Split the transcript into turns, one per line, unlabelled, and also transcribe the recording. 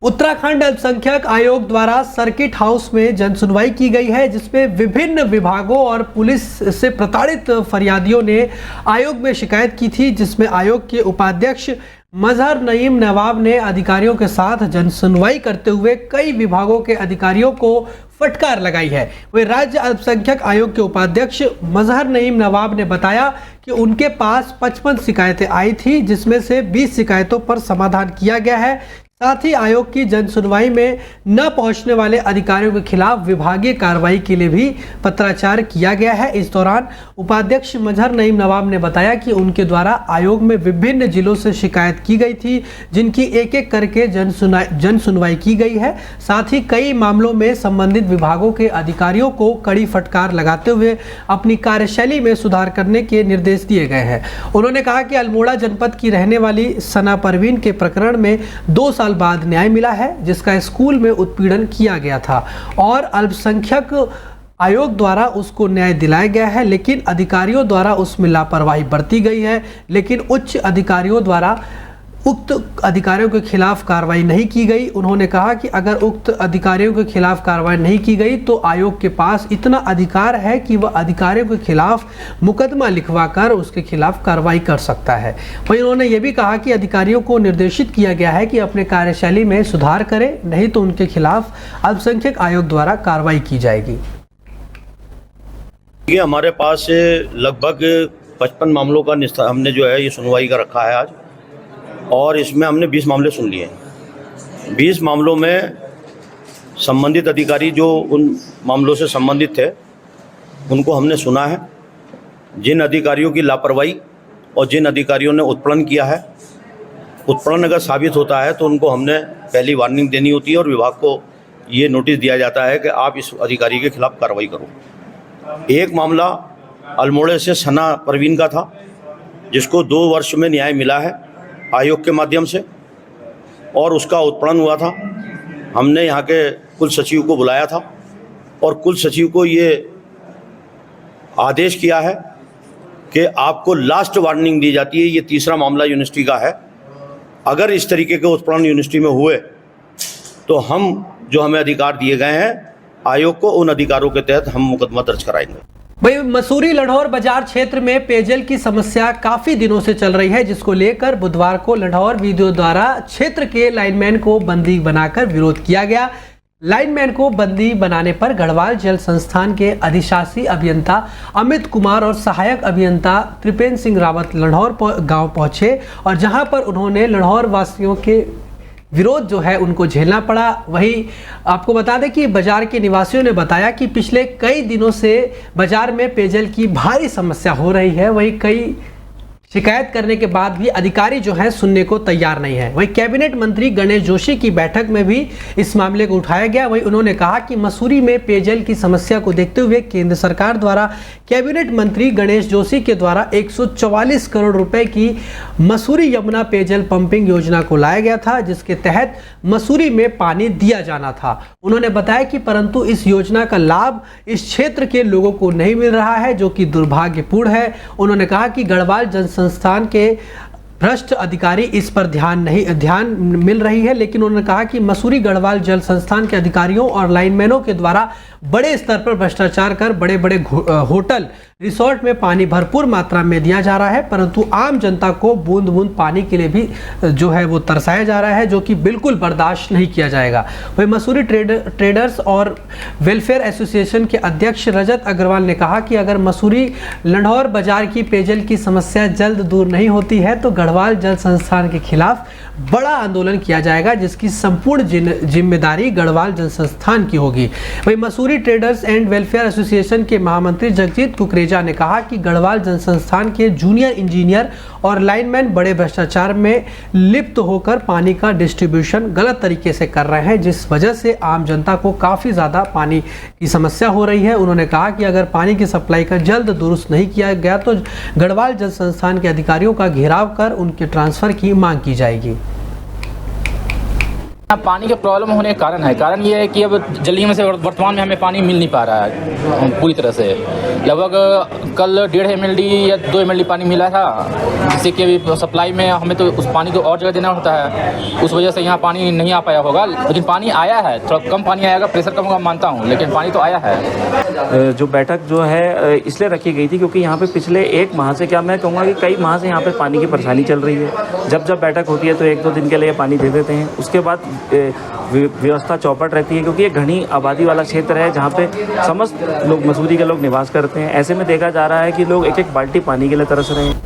उत्तराखंड अल्पसंख्यक आयोग द्वारा सर्किट हाउस में जनसुनवाई की गई है, जिसमें विभिन्न विभागों और पुलिस से प्रताड़ित फरियादियों ने आयोग में शिकायत की थी, जिसमें आयोग के उपाध्यक्ष मजहर नईम नवाब ने अधिकारियों के साथ जनसुनवाई करते हुए कई विभागों के अधिकारियों को फटकार लगाई है। वहीं राज्य अल्पसंख्यक आयोग के उपाध्यक्ष मजहर नईम नवाब ने बताया कि उनके पास 55 शिकायतें आई थी, जिसमें से 20 शिकायतों पर समाधान किया गया है। साथ ही आयोग की जनसुनवाई में न पहुंचने वाले अधिकारियों के खिलाफ विभागीय कार्रवाई के लिए भी पत्राचार किया गया है। इस दौरान उपाध्यक्ष मजहर नईम नवाब ने बताया कि उनके द्वारा आयोग में विभिन्न जिलों से शिकायत की गई थी, जिनकी एक एक करके जनसुनवाई की गई है। साथ ही कई मामलों में संबंधित विभागों के अधिकारियों को कड़ी फटकार लगाते हुए अपनी कार्यशैली में सुधार करने के निर्देश दिए गए हैं। उन्होंने कहा कि अल्मोड़ा जनपद की रहने वाली सना परवीन के प्रकरण में 2 साल बाद न्याय मिला है, जिसका स्कूल में उत्पीड़न किया गया था और अल्पसंख्यक आयोग द्वारा उसको न्याय दिलाया गया है, लेकिन अधिकारियों द्वारा उसमें लापरवाही बरती गई है। लेकिन उच्च अधिकारियों द्वारा उक्त अधिकारियों के खिलाफ कार्रवाई नहीं की गई। उन्होंने कहा कि अगर उक्त अधिकारियों के खिलाफ कार्रवाई नहीं की गई तो आयोग के पास इतना अधिकार है कि वह अधिकारियों के खिलाफ मुकदमा लिखवाकर उसके खिलाफ कार्रवाई कर सकता है। वहीं उन्होंने ये भी कहा कि अधिकारियों को निर्देशित किया गया है कि अपने कार्यशैली में सुधार करें, नहीं तो उनके खिलाफ अल्पसंख्यक आयोग द्वारा कार्रवाई की जाएगी।
ये हमारे पास लगभग 55 मामलों का हमने जो है ये सुनवाई का रखा है आज, और इसमें हमने 20 मामले सुन लिए हैं। 20 मामलों में संबंधित अधिकारी जो उन मामलों से संबंधित थे उनको हमने सुना है। जिन अधिकारियों की लापरवाही और जिन अधिकारियों ने उत्पीड़न किया है, उत्पीड़न अगर साबित होता है तो उनको हमने पहली वार्निंग देनी होती है और विभाग को ये नोटिस दिया जाता है कि आप इस अधिकारी के खिलाफ कार्रवाई करो। एक मामला अल्मोड़े से सना परवीन का था, जिसको 2 वर्ष में न्याय मिला है आयोग के माध्यम से, और उसका उत्पीड़न हुआ था। हमने यहाँ के कुल सचिव को बुलाया था और कुल सचिव को ये आदेश किया है कि आपको लास्ट वार्निंग दी जाती है। ये तीसरा मामला यूनिवर्सिटी का है। अगर इस तरीके के उत्पीड़न यूनिवर्सिटी में हुए तो हम जो हमें अधिकार दिए गए हैं आयोग को, उन अधिकारों के तहत हम मुकदमा दर्ज कराएंगे।
वही मसूरी लंढौर बाजार क्षेत्र में पेयजल की समस्या काफी दिनों से चल रही है, जिसको लेकर बुधवार को लंढौर वीडियो द्वारा क्षेत्र के लाइनमैन को बंदी बनाकर विरोध किया गया। लाइनमैन को बंदी बनाने पर गढ़वाल जल संस्थान के अधिशासी अभियंता अमित कुमार और सहायक अभियंता त्रिपेंद्र सिंह रावत लंढौर गांव पहुंचे, और जहां पर उन्होंने लंढौर वासियों के विरोध जो है उनको झेलना पड़ा। वहीं आपको बता दें कि बाजार के निवासियों ने बताया कि पिछले कई दिनों से बाजार में पेयजल की भारी समस्या हो रही है। वहीं कई शिकायत करने के बाद भी अधिकारी जो है सुनने को तैयार नहीं है। वहीं कैबिनेट मंत्री गणेश जोशी की बैठक में भी इस मामले को उठाया गया। वहीं उन्होंने कहा कि मसूरी में पेयजल की समस्या को देखते हुए केंद्र सरकार द्वारा कैबिनेट मंत्री गणेश जोशी के द्वारा 144 करोड़ रुपए की मसूरी यमुना पेयजल पंपिंग योजना को लाया गया था, जिसके तहत मसूरी में पानी दिया जाना था। उन्होंने बताया कि परंतु इस योजना का लाभ इस क्षेत्र के लोगों को नहीं मिल रहा है, जो कि दुर्भाग्यपूर्ण है। उन्होंने कहा कि गढ़वाल जल संस्थान के भ्रष्ट अधिकारी इस पर ध्यान मिल रही है, लेकिन उन्होंने कहा कि मसूरी गढ़वाल जल संस्थान के अधिकारियों और लाइनमैनों के द्वारा बड़े स्तर पर भ्रष्टाचार कर बड़े बड़े होटल रिसोर्ट में पानी भरपूर मात्रा में दिया जा रहा है, परंतु आम जनता को बूंद बूंद पानी के लिए भी जो है वो तरसाया जा रहा है, जो कि बिल्कुल बर्दाश्त नहीं किया जाएगा। वही मसूरी ट्रेडर्स और वेलफेयर एसोसिएशन के अध्यक्ष रजत अग्रवाल ने कहा कि अगर मसूरी लंढौर बाजार की पेयजल की समस्या जल्द दूर नहीं होती है तो गढ़वाल जल संस्थान के खिलाफ बड़ा आंदोलन किया जाएगा, जिसकी संपूर्ण जिम्मेदारी गढ़वाल जल संस्थान की होगी। वही Mussoorie traders and welfare association के महामंत्री जगजीत कुकरेजा ने कहा कि गढ़वाल जल संस्थान के जूनियर इंजीनियर और लाइनमैन बड़े भ्रष्टाचार में लिप्त होकर पानी का डिस्ट्रीब्यूशन गलत तरीके से कर रहे हैं, जिस वजह से आम जनता को काफ़ी ज़्यादा पानी की समस्या हो रही है। उन्होंने कहा कि अगर पानी की सप्लाई का जल्द दुरुस्त नहीं किया गया तो गढ़वाल जल संस्थान के अधिकारियों का घेराव कर उनके ट्रांसफ़र की मांग की जाएगी।
पानी के प्रॉब्लम होने का कारण ये है कि अब जल्दी में से वर्तमान में हमें पानी मिल नहीं पा रहा है पूरी तरह से। लगभग कल 1.5 MLD या 2 MLD पानी मिला था, जिससे कि अभी सप्लाई में हमें तो उस पानी को और जगह देना होता है, उस वजह से यहाँ पानी नहीं आ पाया होगा। लेकिन पानी आया है, थोड़ा कम पानी आएगा, प्रेशर कम होगा मानता हूँ, लेकिन पानी तो आया है।
जो बैठक जो है इसलिए रखी गई थी क्योंकि यहाँ पे पिछले 1 माह से, क्या मैं कहूँगा कि कई माह से यहाँ पे पानी की परेशानी चल रही है। जब बैठक होती है तो 1-2 दिन के लिए पानी दे देते हैं, उसके बाद व्यवस्था चौपट रहती है, क्योंकि ये घनी आबादी वाला क्षेत्र है जहाँ पे समस्त लोग, मसूरी के लोग निवास करते हैं। ऐसे में देखा जा रहा है कि लोग एक बाल्टी पानी के लिए तरस रहे हैं।